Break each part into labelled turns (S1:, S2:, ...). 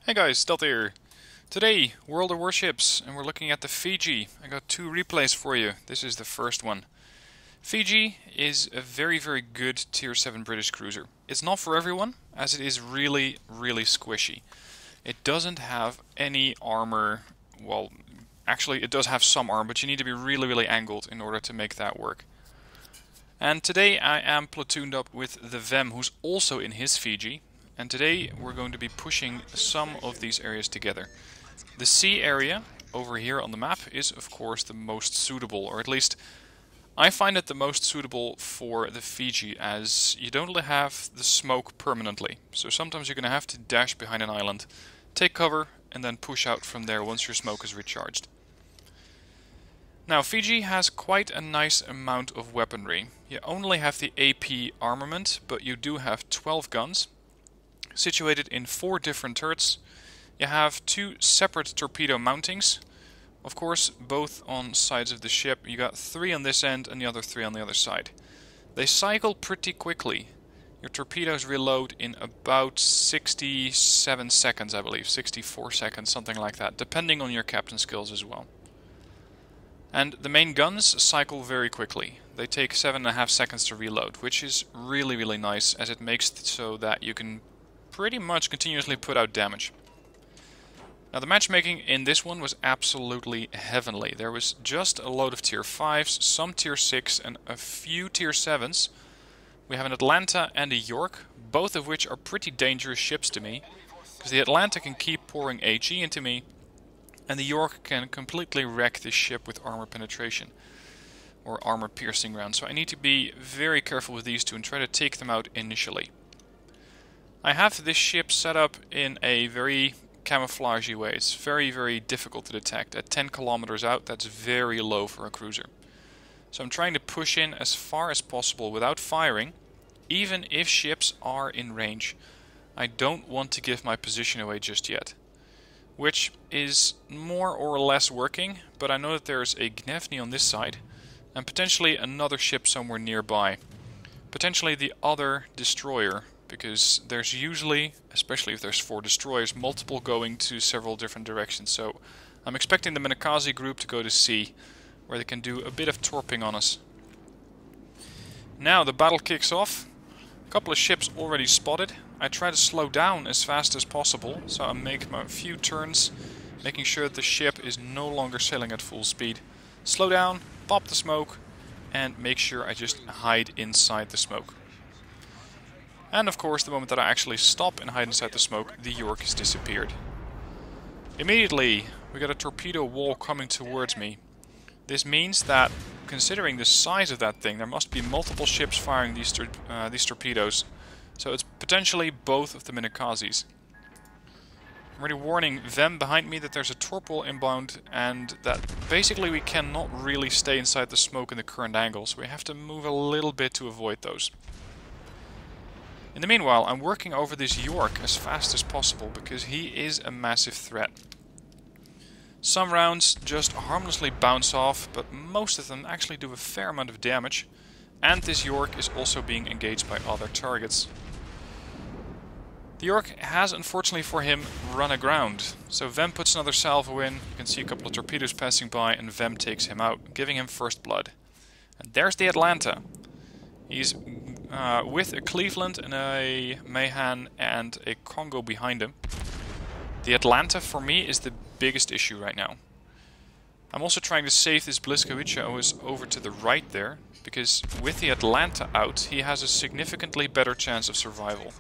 S1: Hey guys, Stealth here. Today, World of Warships, and we're looking at the Fiji. I got two replays for you. This is the first one. Fiji is a very good Tier 7 British cruiser. It's not for everyone, as it is really squishy. It doesn't have any armor. Well, actually it does have some armor, but you need to be really angled in order to make that work. And today I am platooned up with the Vem, who's also in his Fiji. And today we're going to be pushing some of these areas together. The sea area over here on the map is of course the most suitable, or at least I find it the most suitable for the Fiji, as you don't really have the smoke permanently. So sometimes you're going to have to dash behind an island, take cover, and then push out from there once your smoke is recharged. Now Fiji has quite a nice amount of weaponry. You only have the AP armament, but you do have 12 guns. Situated in 4 different turrets. You have 2 separate torpedo mountings, of course both on sides of the ship. You got 3 on this end and the other 3 on the other side. They cycle pretty quickly. Your torpedoes reload in about 67 seconds, I believe, 64 seconds, something like that, depending on your captain skills as well. And the main guns cycle very quickly. They take 7.5 seconds to reload, which is really nice, as it makes it so that you can pretty much continuously put out damage. Now the matchmaking in this one was absolutely heavenly. There was just a load of tier 5s, some tier 6 and a few tier 7s. We have an Atlanta and a York, both of which are pretty dangerous ships to me, because the Atlanta can keep pouring HE into me and the York can completely wreck this ship with armor penetration or armor piercing rounds. So I need to be very careful with these two and try to take them out initially. I have this ship set up in a very camouflagey way. It's very difficult to detect. At 10 kilometers out, that's very low for a cruiser. So I'm trying to push in as far as possible without firing, even if ships are in range. I don't want to give my position away just yet. Which is more or less working, but I know that there's a Gnevny on this side, and potentially another ship somewhere nearby. Potentially the other destroyer, because there's usually, especially if there's 4 destroyers, multiple going to several different directions. So I'm expecting the Minakaze group to go to sea, where they can do a bit of torping on us. Now the battle kicks off. A couple of ships already spotted. I try to slow down as fast as possible, so I make a few turns, making sure that the ship is no longer sailing at full speed. Slow down, pop the smoke, and make sure I just hide inside the smoke. And of course, the moment that I actually stop and hide inside the smoke, the York has disappeared. Immediately, we got a torpedo wall coming towards me. This means that, considering the size of that thing, there must be multiple ships firing these torpedoes. So it's potentially both of the Minakazes. I'm already warning them behind me that there's a torpor inbound, and that basically we cannot really stay inside the smoke in the current angle, so we have to move a little bit to avoid those. In the meanwhile, I'm working over this York as fast as possible, because he is a massive threat. Some rounds just harmlessly bounce off, but most of them actually do a fair amount of damage, and this York is also being engaged by other targets. The York has, unfortunately for him, run aground, so Vem puts another salvo in. You can see a couple of torpedoes passing by, and Vem takes him out, giving him first blood. And there's the Atlanta. He's with a Cleveland and a Mahan and a Congo behind him. The Atlanta for me is the biggest issue right now. I'm also trying to save this Bliskovica who is over to the right there, because with the Atlanta out he has a significantly better chance of survival.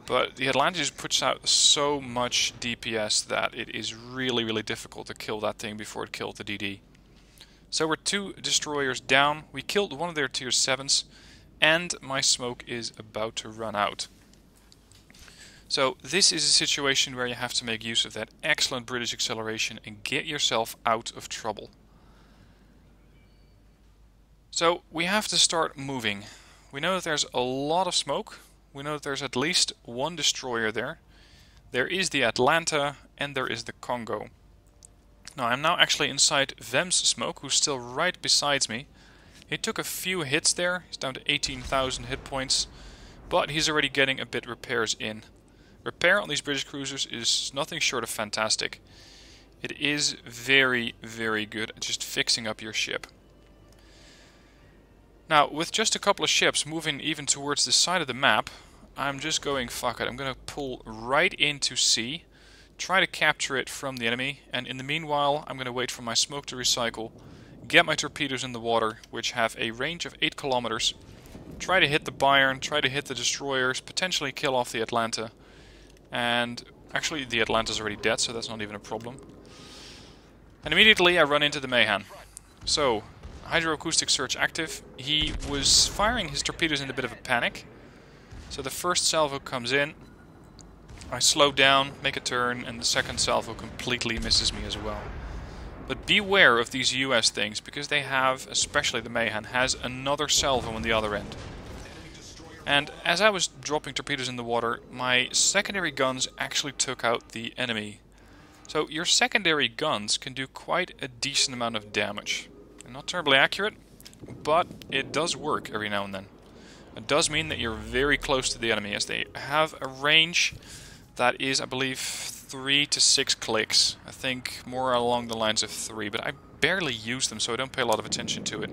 S1: But the Atlanta just puts out so much DPS that it is really difficult to kill that thing before it killed the DD. So we're 2 destroyers down. We killed one of their tier 7s, and my smoke is about to run out. So this is a situation where you have to make use of that excellent British acceleration and get yourself out of trouble. So we have to start moving. We know that there's a lot of smoke. We know that there's at least 1 destroyer there. There is the Atlanta and there is the Congo. Now I'm now actually inside Vem's smoke, who's still right beside me. He took a few hits there. He's down to 18,000 hit points, but he's already getting a bit repairs in. Repair on these British cruisers is nothing short of fantastic. It is very, very good at just fixing up your ship. Now, with just a couple of ships moving even towards the side of the map, I'm just going fuck it. I'm going to pull right into sea, try to capture it from the enemy, and in the meanwhile, I'm going to wait for my smoke to recycle, get my torpedoes in the water, which have a range of 8 kilometers, try to hit the Bayern, try to hit the destroyers, potentially kill off the Atlanta, and actually the Atlanta's already dead, so that's not even a problem. And immediately I run into the Mayhan. So, hydroacoustic search active. He was firing his torpedoes in a bit of a panic. So the first salvo comes in, I slow down, make a turn, and the second salvo completely misses me as well. But beware of these US things, because they have, especially the Mayhan, has another salvo on the other end. And as I was dropping torpedoes in the water, my secondary guns actually took out the enemy. So your secondary guns can do quite a decent amount of damage. Not terribly accurate, but it does work every now and then. It does mean that you're very close to the enemy, as they have a range that is, I believe, 3 to 6 clicks. I think more along the lines of 3, but I barely use them, so I don't pay a lot of attention to it.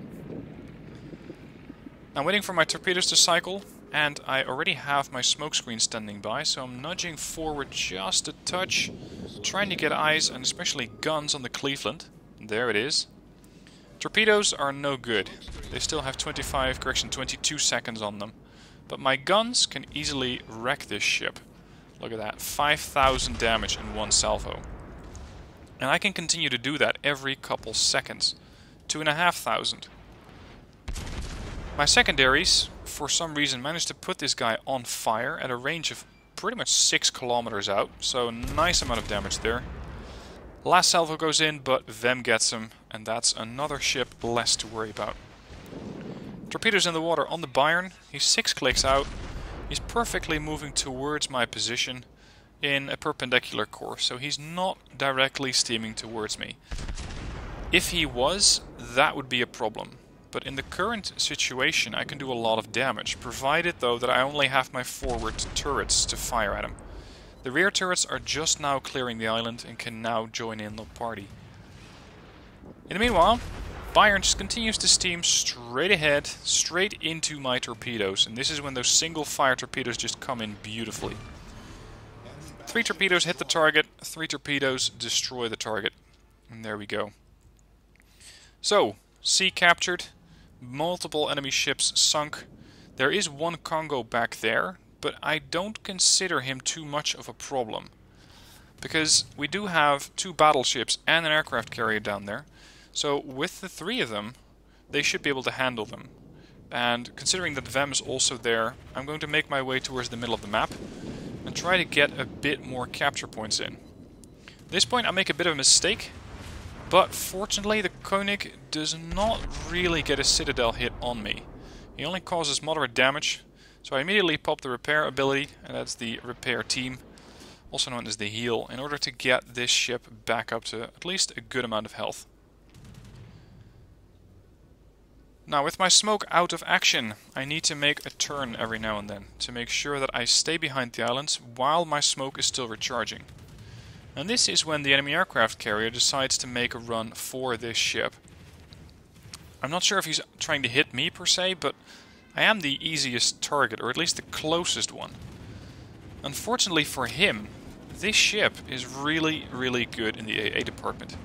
S1: I'm waiting for my torpedoes to cycle, and I already have my smoke screen standing by, so I'm nudging forward just a touch, trying to get eyes and especially guns on the Cleveland. There it is. Torpedoes are no good. They still have 22 seconds on them. But my guns can easily wreck this ship. Look at that, 5,000 damage in one salvo. And I can continue to do that every couple seconds. 2,500. My secondaries, for some reason, managed to put this guy on fire at a range of pretty much 6 kilometers out. So nice amount of damage there. Last salvo goes in, but Vem gets him, and that's another ship less to worry about. Torpedoes in the water on the Bayern. He's 6 clicks out. He's perfectly moving towards my position in a perpendicular course, so he's not directly steaming towards me. If he was, that would be a problem. But in the current situation, I can do a lot of damage, provided though that I only have my forward turrets to fire at him. The rear turrets are just now clearing the island and can now join in the party. In the meanwhile, Bayern just continues to steam straight ahead, straight into my torpedoes, and this is when those single fire torpedoes just come in beautifully. 3 torpedoes hit the target, 3 torpedoes destroy the target, and there we go. So, sea captured, multiple enemy ships sunk. There is one Congo back there, but I don't consider him too much of a problem, because we do have 2 battleships and an aircraft carrier down there. So with the 3 of them, they should be able to handle them. And considering that Vem is also there, I'm going to make my way towards the middle of the map and try to get a bit more capture points in. At this point I make a bit of a mistake, but fortunately the Koenig does not really get a citadel hit on me. He only causes moderate damage, so I immediately pop the repair ability, and that's the repair team, also known as the heal, in order to get this ship back up to at least a good amount of health. Now, with my smoke out of action, I need to make a turn every now and then to make sure that I stay behind the islands while my smoke is still recharging. And this is when the enemy aircraft carrier decides to make a run for this ship. I'm not sure if he's trying to hit me per se, but I am the easiest target, or at least the closest one. Unfortunately for him, this ship is really, really good in the AA department.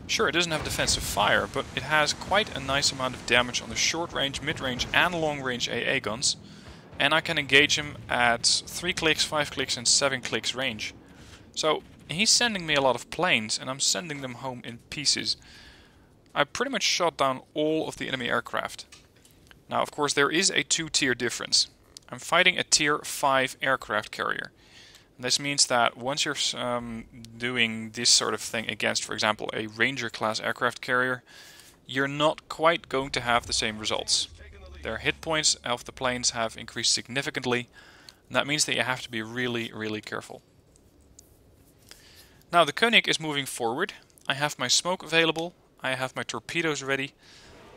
S1: Sure, it doesn't have defensive fire, but it has quite a nice amount of damage on the short range, mid range and long range AA guns. And I can engage him at 3 clicks, 5 clicks and 7 clicks range. So he's sending me a lot of planes and I'm sending them home in pieces. I pretty much shot down all of the enemy aircraft. Now of course there is a 2-tier difference. I'm fighting a tier 5 aircraft carrier. This means that once you're doing this sort of thing against, for example, a Ranger class aircraft carrier, you're not quite going to have the same results. Their hit points of the planes have increased significantly, and that means that you have to be really, really careful. Now the Koenig is moving forward. I have my smoke available, I have my torpedoes ready.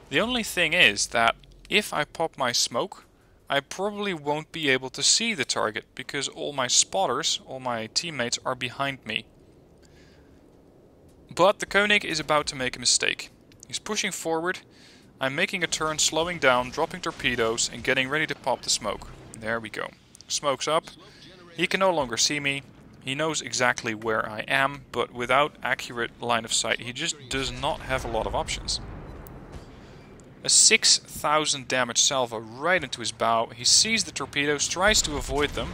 S1: The only thing is that if I pop my smoke, I probably won't be able to see the target because all my spotters, all my teammates are behind me. But the Koenig is about to make a mistake. He's pushing forward. I'm making a turn, slowing down, dropping torpedoes and getting ready to pop the smoke. There we go. Smoke's up. He can no longer see me. He knows exactly where I am, but without accurate line of sight, he just does not have a lot of options. A 6,000 damage salvo right into his bow. He sees the torpedoes, tries to avoid them.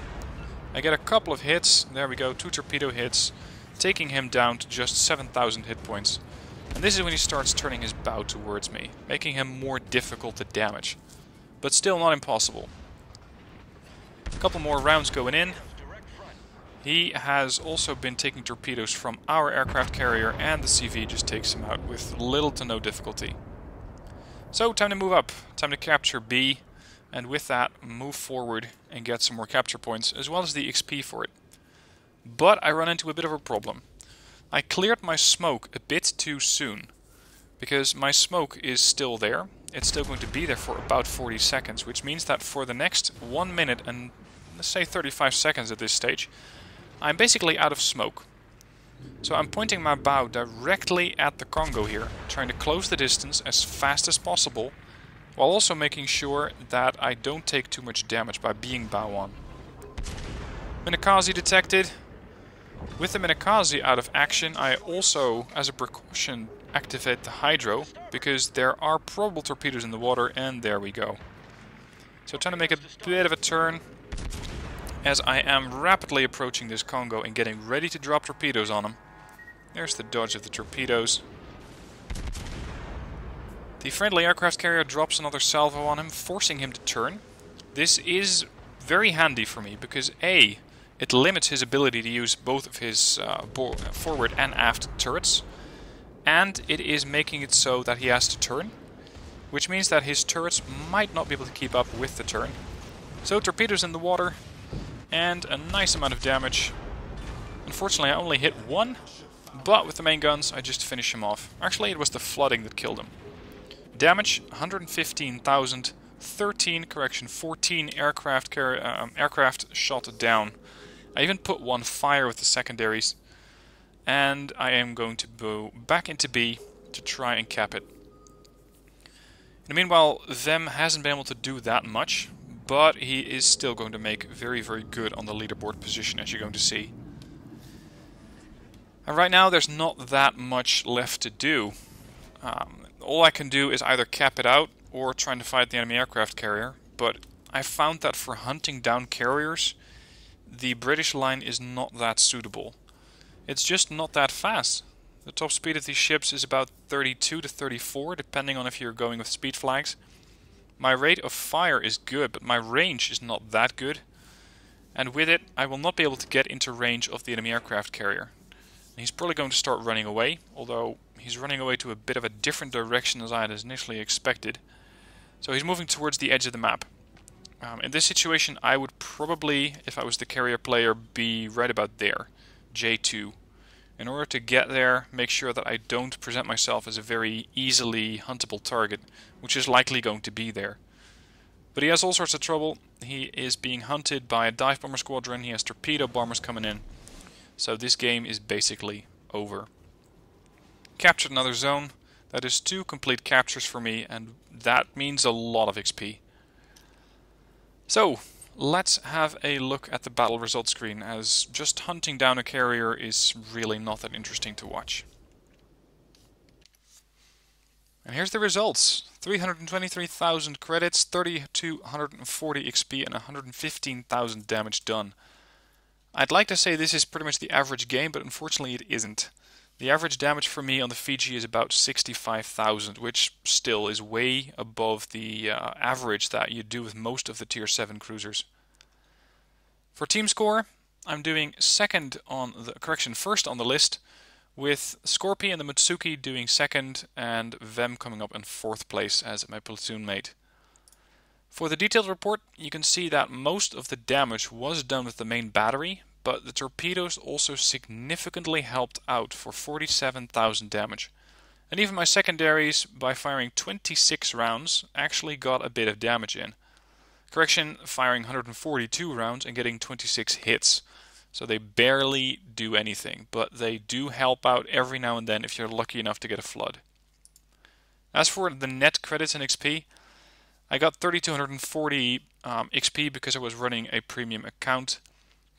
S1: I get a couple of hits. There we go, 2 torpedo hits, taking him down to just 7,000 hit points. And this is when he starts turning his bow towards me, making him more difficult to damage. But still not impossible. A couple more rounds going in. He has also been taking torpedoes from our aircraft carrier, and the CV just takes him out with little to no difficulty. So, time to move up. Time to capture B, and with that, move forward and get some more capture points, as well as the XP for it. But I run into a bit of a problem. I cleared my smoke a bit too soon, because my smoke is still there. It's still going to be there for about 40 seconds, which means that for the next 1 minute and, let's say, 35 seconds at this stage, I'm basically out of smoke. So I'm pointing my bow directly at the Congo here, trying to close the distance as fast as possible, while also making sure that I don't take too much damage by being bow on. Minakaze detected. With the Minakaze out of action, I also, as a precaution, activate the Hydro, because there are probable torpedoes in the water, and there we go. So trying to make a bit of a turn, as I am rapidly approaching this Congo and getting ready to drop torpedoes on him. There's the dodge of the torpedoes. The friendly aircraft carrier drops another salvo on him, forcing him to turn. This is very handy for me because A, it limits his ability to use both of his forward and aft turrets, and it is making it so that he has to turn, which means that his turrets might not be able to keep up with the turn. So torpedoes in the water, and a nice amount of damage. Unfortunately I only hit one, but with the main guns I just finish him off. Actually it was the flooding that killed him. Damage 115,000, 14 aircraft shot down. I even put one fire with the secondaries, and I am going to go back into B to try and cap it. In the meanwhile, Them hasn't been able to do that much, but he is still going to make very, very good on the leaderboard position, as you're going to see. And right now there's not that much left to do. All I can do is either cap it out or trying to fight the enemy aircraft carrier, but I found that for hunting down carriers, the British line is not that suitable. It's just not that fast. The top speed of these ships is about 32 to 34, depending on if you're going with speed flags. My rate of fire is good, but my range is not that good. And with it, I will not be able to get into range of the enemy aircraft carrier. He's probably going to start running away, although he's running away to a bit of a different direction as I had initially expected. So he's moving towards the edge of the map. In this situation, I would probably, if I was the carrier player, be right about there, J2. In order to get there, make sure that I don't present myself as a very easily huntable target, which is likely going to be there. But he has all sorts of trouble. He is being hunted by a dive bomber squadron, he has torpedo bombers coming in. So this game is basically over. Captured another zone. That is 2 complete captures for me, and that means a lot of XP. So, let's have a look at the battle results screen, as just hunting down a carrier is really not that interesting to watch. And here's the results. 323,000 credits, 3,240 XP and 115,000 damage done. I'd like to say this is pretty much the average game, but unfortunately it isn't. The average damage for me on the Fiji is about 65,000, which still is way above the average that you do with most of the Tier 7 cruisers. For team score, I'm doing first on the list, with Scorpy and the Mutsuki doing second, and Vem coming up in 4th place as my platoon mate. For the detailed report, you can see that most of the damage was done with the main battery, but the torpedoes also significantly helped out for 47,000 damage. And even my secondaries, by firing 26 rounds, actually got a bit of damage in. Correction, firing 142 rounds and getting 26 hits. So they barely do anything, but they do help out every now and then if you're lucky enough to get a flood. As for the net credits and XP, I got 3240 XP because I was running a premium account.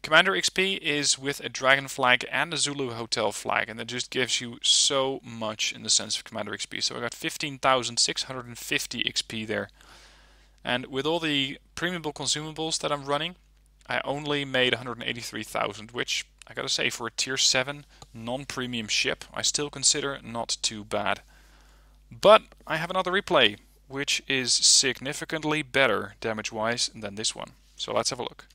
S1: Commander XP is with a dragon flag and a Zulu hotel flag, and that just gives you so much in the sense of Commander XP. So I got 15,650 XP there. And with all the premium consumables that I'm running, I only made 183,000, which I gotta say, for a tier 7 non-premium ship, I still consider not too bad. But I have another replay, which is significantly better damage-wise than this one. So let's have a look.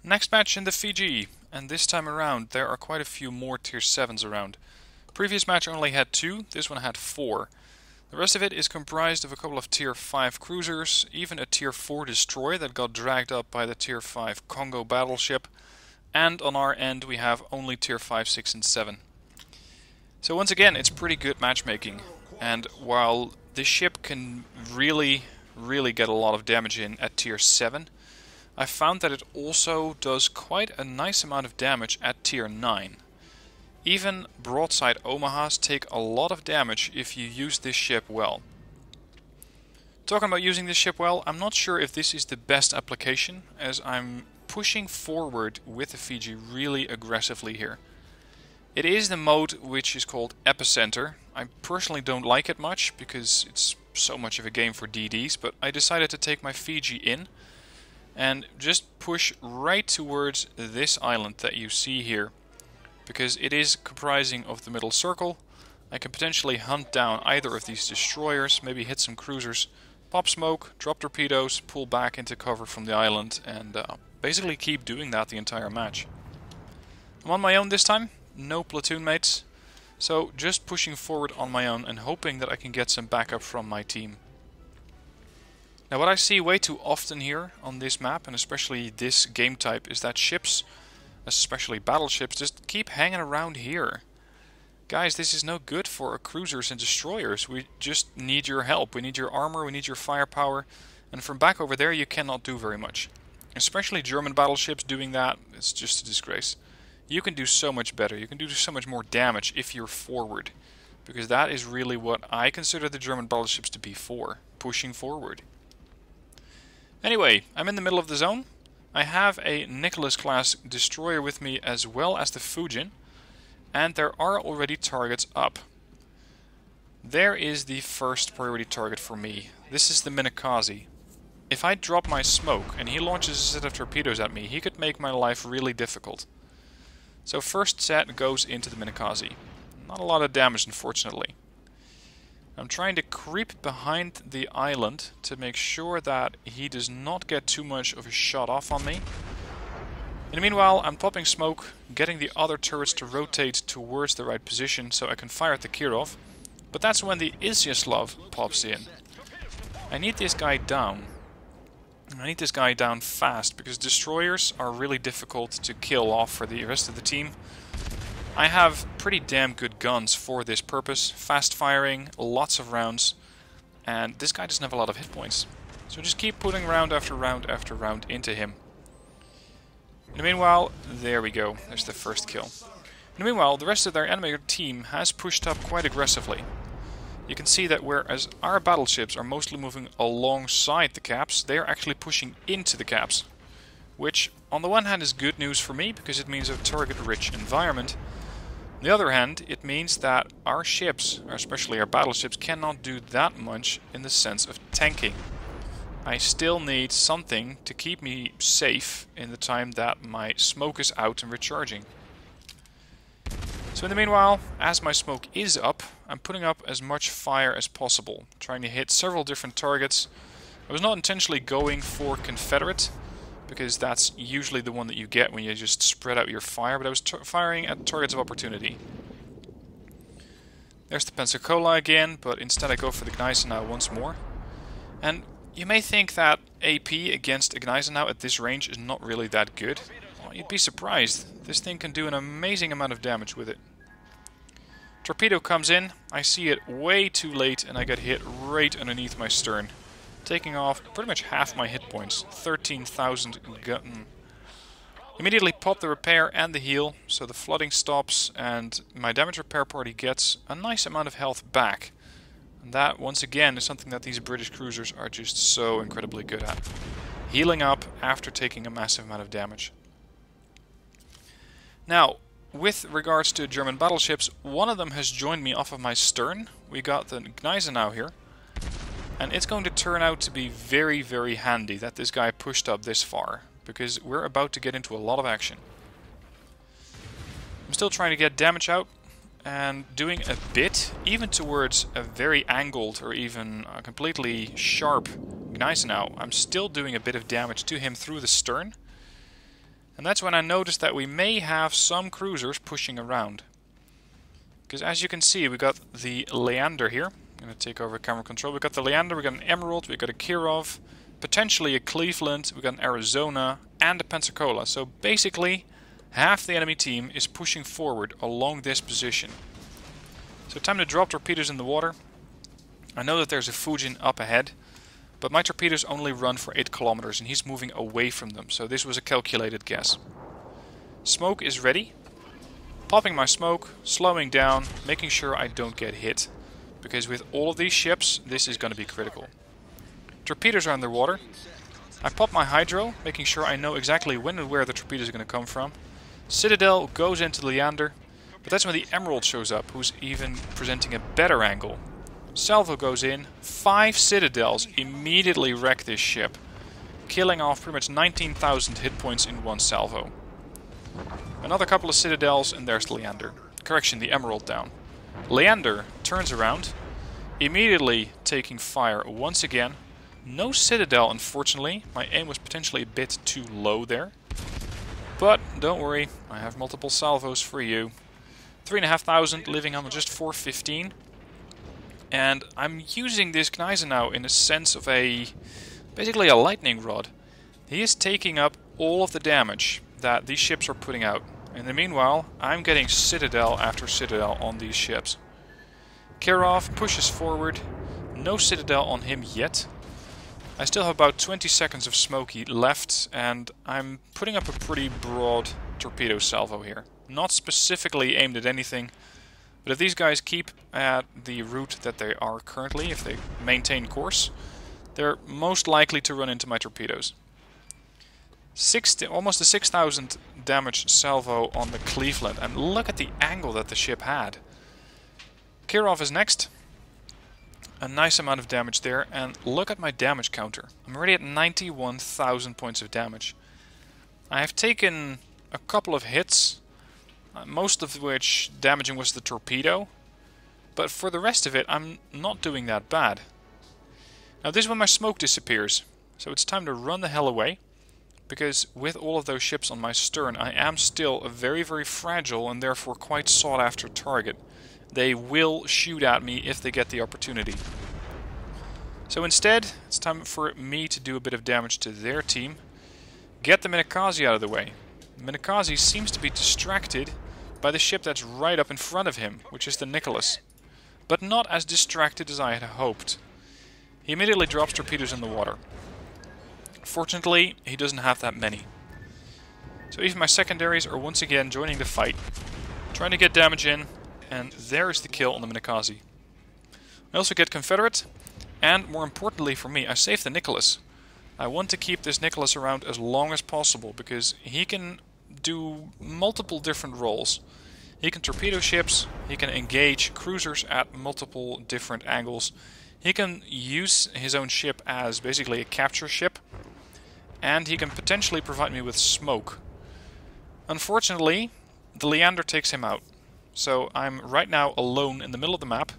S1: Next match in the Fiji, and this time around there are quite a few more tier 7s around. Previous match only had 2, this one had 4. The rest of it is comprised of a couple of tier 5 cruisers, even a tier 4 destroyer that got dragged up by the tier 5 Congo battleship, and on our end we have only tier 5, 6 and 7. So once again, it's pretty good matchmaking, and while this ship can really get a lot of damage in at tier 7, I found that it also does quite a nice amount of damage at tier 9. Even broadside Omahas take a lot of damage if you use this ship well. Talking about using this ship well, I'm not sure if this is the best application, as I'm pushing forward with the Fiji really aggressively here. It is the mode which is called Epicenter. I personally don't like it much because it's so much of a game for DDs, but I decided to take my Fiji in and just push right towards this island that you see here. Because it is comprising of the middle circle, I can potentially hunt down either of these destroyers, maybe hit some cruisers, pop smoke, drop torpedoes, pull back into cover from the island, and basically keep doing that the entire match. I'm on my own this time, no platoon mates, so just pushing forward on my own and hoping that I can get some backup from my team. Now what I see way too often here on this map, and especially this game type, is that ships, especially battleships, just keep hanging around here. Guys, this is no good for cruisers and destroyers. We just need your help. We need your armor, we need your firepower, and from back over there you cannot do very much. Especially German battleships doing that, it's just a disgrace. You can do so much better, you can do so much more damage if you're forward. Because that is really what I consider the German battleships to be for, pushing forward. Anyway, I'm in the middle of the zone. I have a Nicholas class destroyer with me as well as the Fujin, and there are already targets up. There is the first priority target for me. This is the Minakaze. If I drop my smoke and he launches a set of torpedoes at me, he could make my life really difficult. So first set goes into the Minakaze. Not a lot of damage, unfortunately. I'm trying to creep behind the island to make sure that he does not get too much of a shot off on me. In the meanwhile, I'm popping smoke, getting the other turrets to rotate towards the right position so I can fire at the Kirov. But that's when the Izyaslav pops in. I need this guy down. I need this guy down fast, because destroyers are really difficult to kill off for the rest of the team. I have pretty damn good guns for this purpose, fast firing, lots of rounds, and this guy doesn't have a lot of hit points. So just keep putting round after round after round into him. In the meanwhile, there we go, there's the first kill. In the meanwhile, the rest of their enemy team has pushed up quite aggressively. You can see that whereas our battleships are mostly moving alongside the caps, they are actually pushing into the caps. Which, on the one hand, is good news for me, because it means a target-rich environment. On the other hand, it means that our ships, especially our battleships, cannot do that much in the sense of tanking. I still need something to keep me safe in the time that my smoke is out and recharging. So in the meanwhile, as my smoke is up, I'm putting up as much fire as possible, trying to hit several different targets. I was not intentionally going for Confederate, because that's usually the one that you get when you just spread out your fire, but I was firing at targets of opportunity. There's the Pensacola again, but instead I go for the Gneisenau once more. And you may think that AP against a Gneisenau at this range is not really that good. Well, you'd be surprised. This thing can do an amazing amount of damage with it. Torpedo comes in, I see it way too late, and I get hit right underneath my stern. taking off pretty much half my hit points, 13,000 gotten. Immediately pop the repair and the heal, so the flooding stops and my damage repair party gets a nice amount of health back. And that, once again, is something that these British cruisers are just so incredibly good at. Healing up after taking a massive amount of damage. Now, with regards to German battleships, one of them has joined me off of my stern. We got the Gneisenau here. And it's going to turn out to be very, very handy that this guy pushed up this far, because we're about to get into a lot of action. I'm still trying to get damage out and doing a bit, even towards a very angled or even a completely sharp Gneisenau. I'm still doing a bit of damage to him through the stern. And that's when I noticed that we may have some cruisers pushing around. Because as you can see, we got the Leander here. I'm going to take over camera control. We got the Leander, we got an Emerald, we got a Kirov, potentially a Cleveland, we got an Arizona, and a Pensacola. So basically, half the enemy team is pushing forward along this position. So time to drop torpedoes in the water. I know that there's a Fujin up ahead, but my torpedoes only run for 8 kilometers and he's moving away from them. So this was a calculated guess. Smoke is ready. Popping my smoke, slowing down, making sure I don't get hit. Because with all of these ships, this is going to be critical. Torpedoes are underwater. I pop my hydro, making sure I know exactly when and where the torpedoes are going to come from. Citadel goes into the Leander, but that's when the Emerald shows up, who's even presenting a better angle. Salvo goes in, 5 Citadels immediately wreck this ship, killing off pretty much 19,000 hit points in one salvo. Another couple of Citadels and there's the Leander. Correction, the Emerald down. Leander turns around, immediately taking fire once again. No Citadel, unfortunately. My aim was potentially a bit too low there. But don't worry, I have multiple salvos for you. 3,500 living on just 415. And I'm using this Gneisenau in a sense of basically a lightning rod. He is taking up all of the damage that these ships are putting out. In the meanwhile, I'm getting Citadel after Citadel on these ships. Kirov pushes forward. No Citadel on him yet. I still have about 20 seconds of smoky left, and I'm putting up a pretty broad torpedo salvo here. Not specifically aimed at anything, but if these guys keep at the route that they are currently, if they maintain course, they're most likely to run into my torpedoes. Almost a 6,000 damage salvo on the Cleveland, and look at the angle that the ship had. Kirov is next. A nice amount of damage there, and look at my damage counter. I'm already at 91,000 points of damage. I have taken a couple of hits, most of which damaging was the torpedo, but for the rest of it I'm not doing that bad. Now this is when my smoke disappears, so it's time to run the hell away, because with all of those ships on my stern I am still a very, very fragile and therefore quite sought after target. They will shoot at me if they get the opportunity. So instead, it's time for me to do a bit of damage to their team. Get the Minakaze out of the way. Minakaze seems to be distracted by the ship that's right up in front of him, which is the Nicholas. But not as distracted as I had hoped. He immediately drops torpedoes in the water. Fortunately, he doesn't have that many. So even my secondaries are once again joining the fight. Trying to get damage in. And there's the kill on the Minakaze. I also get Confederate, and more importantly for me, I save the Nicholas. I want to keep this Nicholas around as long as possible, because he can do multiple different roles. He can torpedo ships, he can engage cruisers at multiple different angles, he can use his own ship as basically a capture ship, and he can potentially provide me with smoke. Unfortunately, the Leander takes him out. So I'm right now alone in the middle of the map,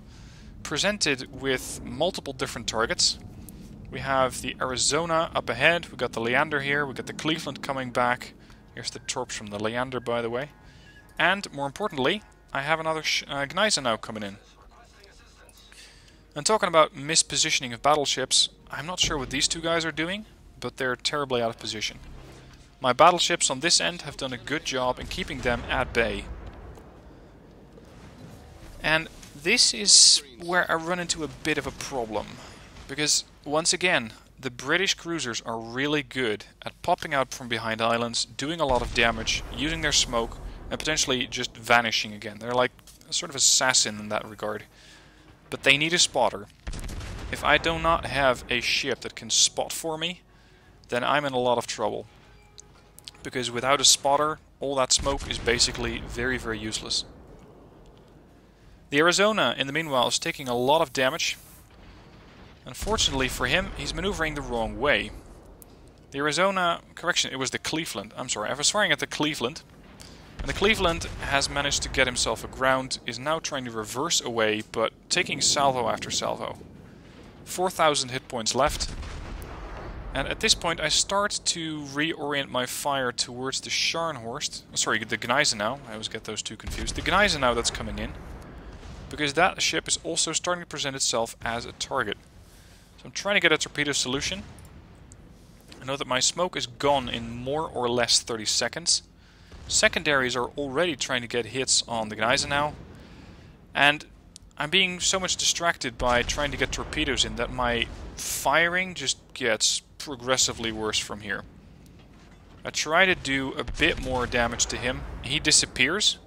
S1: presented with multiple different targets. We have the Arizona up ahead, we got the Leander here, we got the Cleveland coming back. Here's the torps from the Leander, by the way. And more importantly, I have another Gneisenau coming in. And talking about mispositioning of battleships, I'm not sure what these two guys are doing, but they're terribly out of position. My battleships on this end have done a good job in keeping them at bay. And this is where I run into a bit of a problem, because once again, the British cruisers are really good at popping out from behind islands, doing a lot of damage, using their smoke, and potentially just vanishing again. They're like a sort of assassin in that regard. But they need a spotter. If I do not have a ship that can spot for me, then I'm in a lot of trouble. Because without a spotter, all that smoke is basically very, very useless. The Arizona, in the meanwhile, is taking a lot of damage. Unfortunately for him, he's maneuvering the wrong way. The Arizona, correction, it was the Cleveland. I'm sorry, I was firing at the Cleveland. And the Cleveland has managed to get himself aground, is now trying to reverse away, but taking salvo after salvo. 4,000 hit points left. And at this point I start to reorient my fire towards the Scharnhorst. Sorry, the Gneisenau. I always get those two confused. The Gneisenau that's coming in. Because that ship is also starting to present itself as a target. So I'm trying to get a torpedo solution. I know that my smoke is gone in more or less 30 seconds. Secondaries are already trying to get hits on the Gneisenau. And I'm being so much distracted by trying to get torpedoes in that my firing just gets progressively worse from here. I try to do a bit more damage to him. He disappears.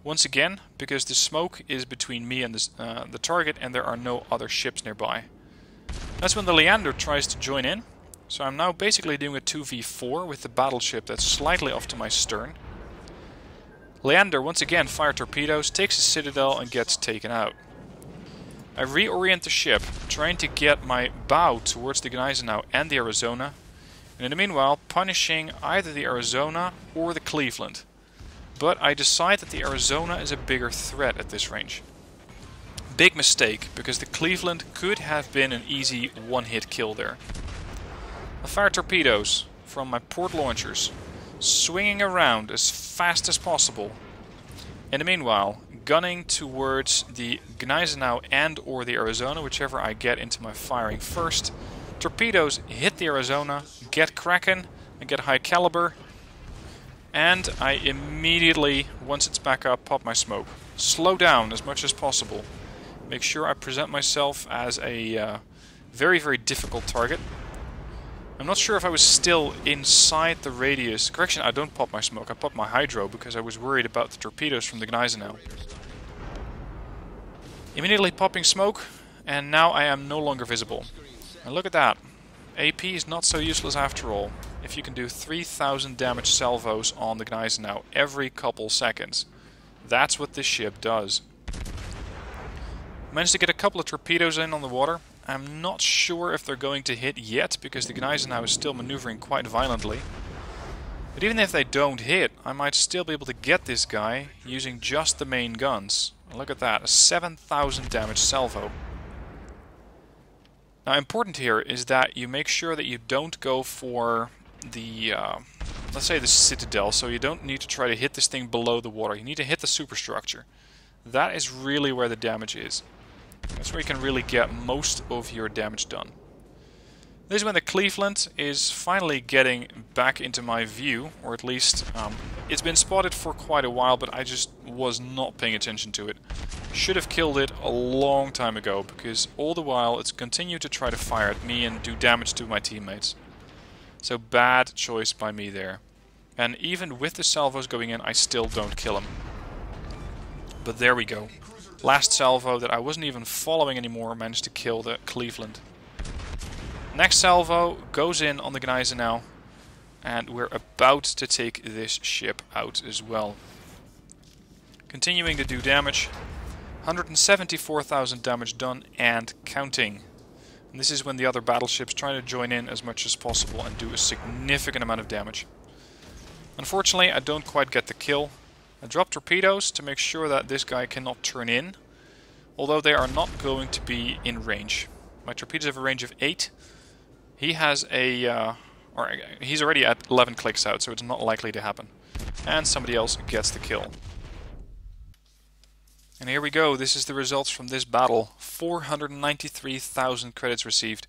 S1: Once again, because the smoke is between me and the target and there are no other ships nearby. That's when the Leander tries to join in. So I'm now basically doing a 2v4 with the battleship that's slightly off to my stern. Leander once again fires torpedoes, takes a citadel and gets taken out. I reorient the ship, trying to get my bow towards the Gneisenau and the Arizona. And in the meanwhile, punishing either the Arizona or the Cleveland. But I decide that the Arizona is a bigger threat at this range. Big mistake, because the Cleveland could have been an easy one-hit kill there. I fire torpedoes from my port launchers, swinging around as fast as possible. In the meanwhile, gunning towards the Gneisenau and or the Arizona, whichever I get into my firing first. Torpedoes hit the Arizona, get cracking, and get high caliber. And I immediately, once it's back up, pop my smoke. Slow down as much as possible. Make sure I present myself as a very, very difficult target. I'm not sure if I was still inside the radius. Correction, I don't pop my smoke. I pop my hydro because I was worried about the torpedoes from the Gneisenau. Immediately popping smoke, and now I am no longer visible. And look at that. AP is not so useless after all. If you can do 3,000 damage salvos on the Gneisenau every couple seconds. That's what this ship does. Managed to get a couple of torpedoes in on the water. I'm not sure if they're going to hit yet, because the Gneisenau is still maneuvering quite violently. But even if they don't hit, I might still be able to get this guy using just the main guns. Look at that, a 7,000 damage salvo. Now important here is that you make sure that you don't go for the, let's say the citadel, so you don't need to try to hit this thing below the water. You need to hit the superstructure. That is really where the damage is. That's where you can really get most of your damage done. This is when the Cleveland is finally getting back into my view, or at least it's been spotted for quite a while, but I just was not paying attention to it. Should have killed it a long time ago, because all the while it's continued to try to fire at me and do damage to my teammates. So bad choice by me there. And even with the salvos going in, I still don't kill him. But there we go. Last salvo that I wasn't even following anymore managed to kill the Cleveland. Next salvo goes in on the Gneisenau, and we're about to take this ship out as well. Continuing to do damage. 174,000 damage done and counting. And this is when the other battleships try to join in as much as possible and do a significant amount of damage. Unfortunately, I don't quite get the kill. I drop torpedoes to make sure that this guy cannot turn in, although they are not going to be in range. My torpedoes have a range of 8. He has a, he's already at 11 clicks out, so it's not likely to happen. And somebody else gets the kill. And here we go, this is the results from this battle. 493,000 credits received.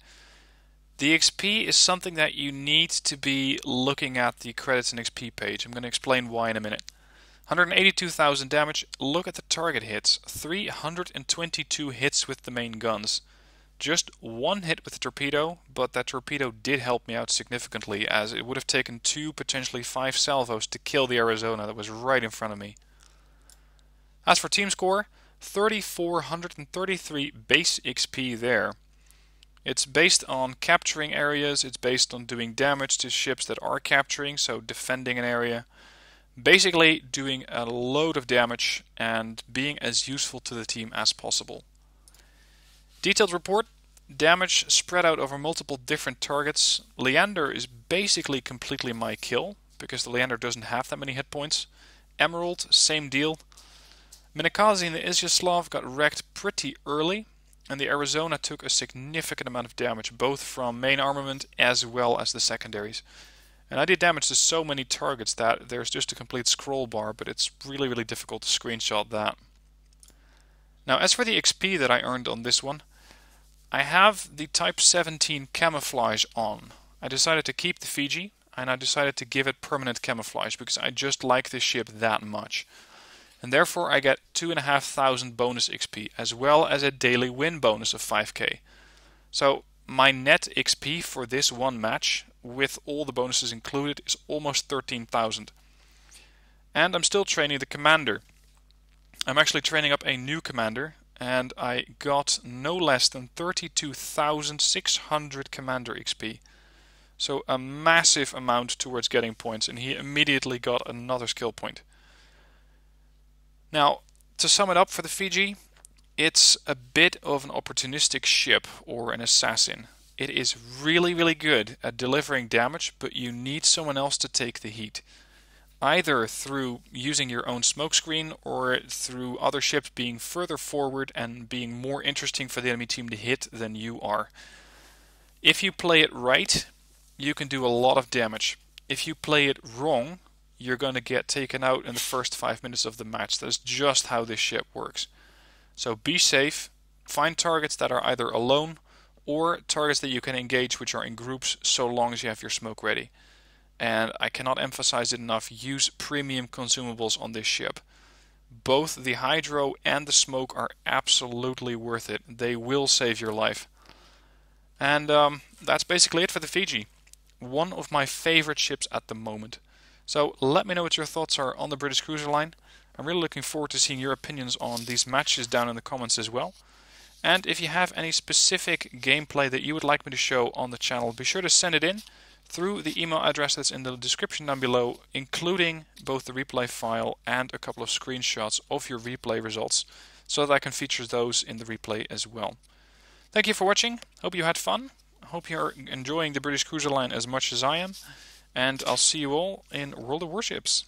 S1: The XP is something that you need to be looking at the credits and XP page. I'm going to explain why in a minute. 182,000 damage. Look at the target hits. 322 hits with the main guns. Just one hit with the torpedo, but that torpedo did help me out significantly, as it would have taken 2, potentially 5 salvos to kill the Arizona that was right in front of me. As for team score, 3,433 base XP there. It's based on capturing areas, it's based on doing damage to ships that are capturing, so defending an area. Basically doing a load of damage and being as useful to the team as possible. Detailed report, damage spread out over multiple different targets. Leander is basically completely my kill, because the Leander doesn't have that many hit points. Emerald, same deal. Minakazi and the Izyaslav got wrecked pretty early, and the Arizona took a significant amount of damage, both from main armament as well as the secondaries. And I did damage to so many targets that there's just a complete scroll bar, but it's really difficult to screenshot that. Now, as for the XP that I earned on this one, I have the Type 17 camouflage on. I decided to keep the Fiji, and I decided to give it permanent camouflage, because I just like this ship that much. And therefore I get 2,500 bonus XP, as well as a daily win bonus of 5k. So my net XP for this one match, with all the bonuses included, is almost 13,000. And I'm still training the commander. I'm actually training up a new commander, and I got no less than 32,600 commander XP. So a massive amount towards getting points, and he immediately got another skill point. Now, to sum it up for the Fiji, it's a bit of an opportunistic ship, or an assassin. It is really good at delivering damage, but you need someone else to take the heat. Either through using your own smokescreen, or through other ships being further forward and being more interesting for the enemy team to hit than you are. If you play it right, you can do a lot of damage. If you play it wrong, you're going to get taken out in the first 5 minutes of the match. That's just how this ship works. So be safe, find targets that are either alone, or targets that you can engage which are in groups, so long as you have your smoke ready. And I cannot emphasize it enough, use premium consumables on this ship. Both the hydro and the smoke are absolutely worth it. They will save your life. And that's basically it for the Fiji. One of my favorite ships at the moment. So let me know what your thoughts are on the British cruiser line. I'm really looking forward to seeing your opinions on these matches down in the comments as well. And if you have any specific gameplay that you would like me to show on the channel, be sure to send it in through the email address that's in the description down below, including both the replay file and a couple of screenshots of your replay results, so that I can feature those in the replay as well. Thank you for watching. Hope you had fun. Hope you're enjoying the British cruiser line as much as I am. And I'll see you all in World of Warships.